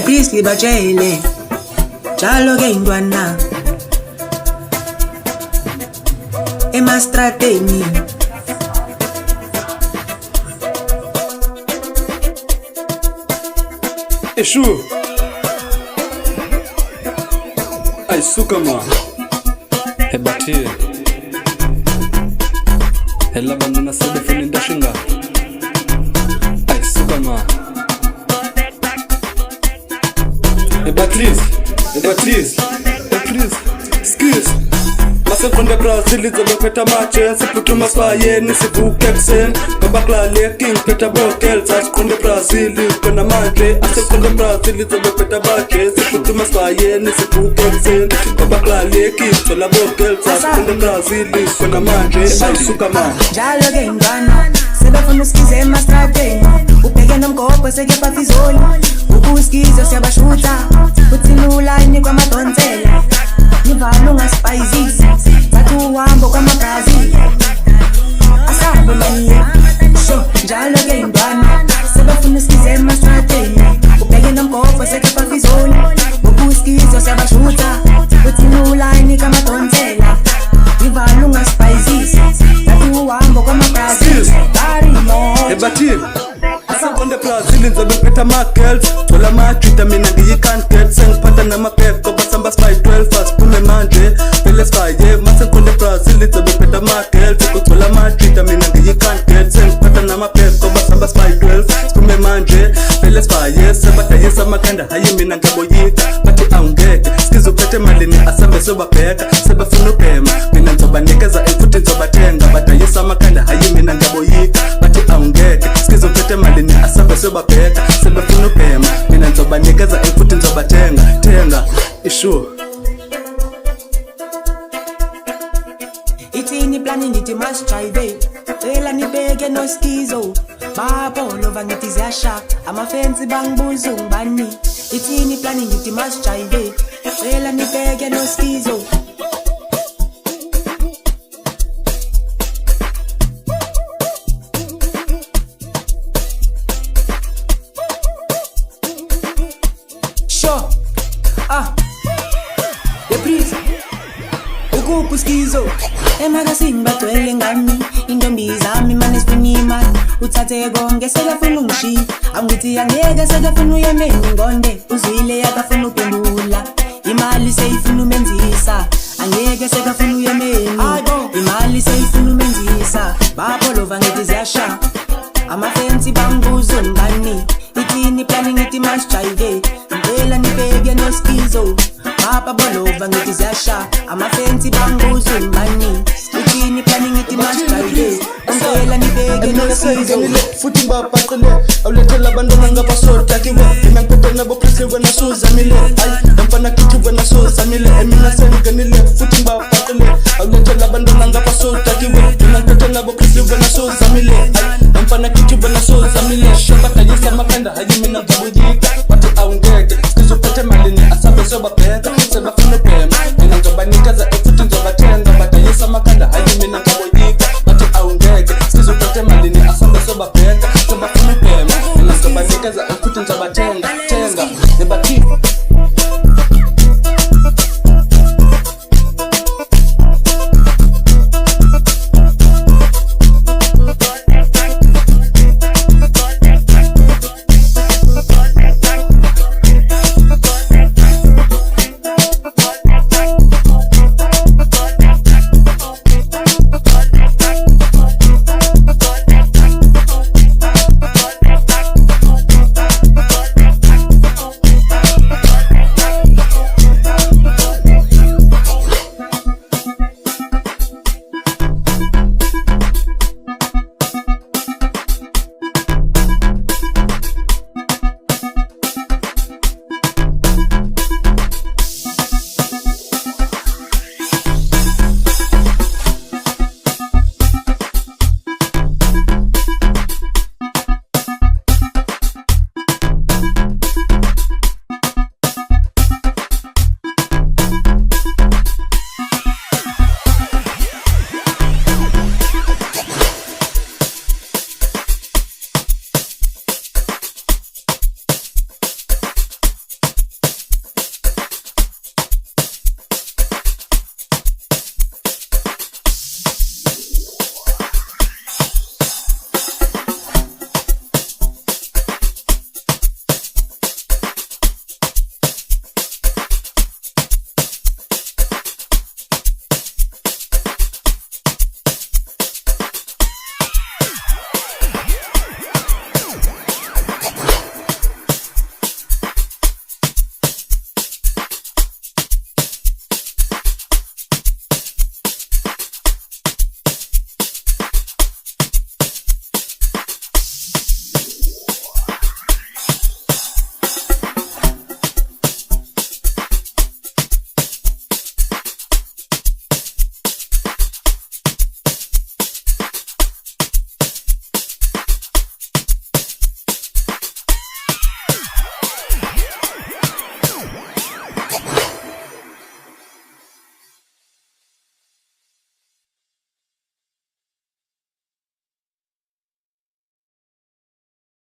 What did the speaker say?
Please libajele Jalo ke indwana Emastrateni Eshu Aisuka ma Hebati Hela bandana sebe fini ndashinga Aisuka ma Beatrice, skills Masekonde Brazil izobe peta mache Siputuma swaye nisivuke ksen Kabaklale king peta bokel Sasekonde Brazil kona manje Asekonde Brazil izobe peta mache Siputuma swaye nisivuke ksen Kabaklale king tola bokel Sasekonde Brazil kona manje Aisuka ma Jalo ke indwana Sebefuna usikize emastrateni Ubheke nomgobho sekepa fizoli Ukusikize siyabashuta Uthinula inikwa amadonsela Nivalo ungasipayizisi Thathu uhambo kwamagazi Asabe manye Sho njalo ke indwana Sebefuna usikize emastrateni Ubheke nomgobho sekepa fizoli Ukusikize siyabashuta Uthinula inikwa amadonsela Nivalo ungasipayizisi Thathu uhambo kwamagazi Hebati Asekonde Brazil izobe peta ma-girls Thola ma-Twitter mina ngiyi-can't get Sengiphatha nama-pep Basamba spy 12 fast pume manje Phele sfaye Masekonde Brazil izobe peta ma-girls Thola ma-Twitter mina ngiyi-can't get Sengiphatha nama-pep Basamba spy 12 pume manje Phele sfaye Sebadayisa makhanda hayi mina ngiyaboyika Bathi awungeke Skizo uphethe malini asambe sobabheka Sebefuna ubhema Mina ngizobanikeza futhi ngizobathenga Badayisa makhanda hayi mina ngiyaboyika Bathi awungeke Skizo uphethe malini asambe sobabheka Sebefuna ubhema Mina ngizobanikeza futhi ngizobathenga Thenga Ishu Ithini plani ngithi must drive Cela nibeke no skizo Babolo vangithi ziyasha Amafensi bangibuza ungibani Ithini plani ngithi must drive Cela nibeke no skizo Sure Please Ukuphi skizo Emagazini bagcwele ngami Intombi zami manje sifuna imali Uthathe konke sekafuna ungishiya Angithi angeke sekafuna uyemeni ngonde Uzwile yakafuna uphendula Imali seyifuna umenzisa Angeke sekafuna uyemeni Imali seyifuna umenzisa Babolo ngithi ziyasha Amafensi bangibuza ungibani Ithini plani ngithi must drive Ngicela nibeke no skizo Papa bolova ngithi ziyasha Amafensi bangibuza ungibani Ithini plani ngithi must drive Ngicela nibeke no skizo Futhi ngibabhaqele Awulethela abantwana ngabasota kiwe Mina ngiphethe nabo Chris wena suzamile Ay Namfana kithi wena suzamile Emina sengenile Futhi ngibabhaqele Awulethela abantwana ngabasota kiwe Mina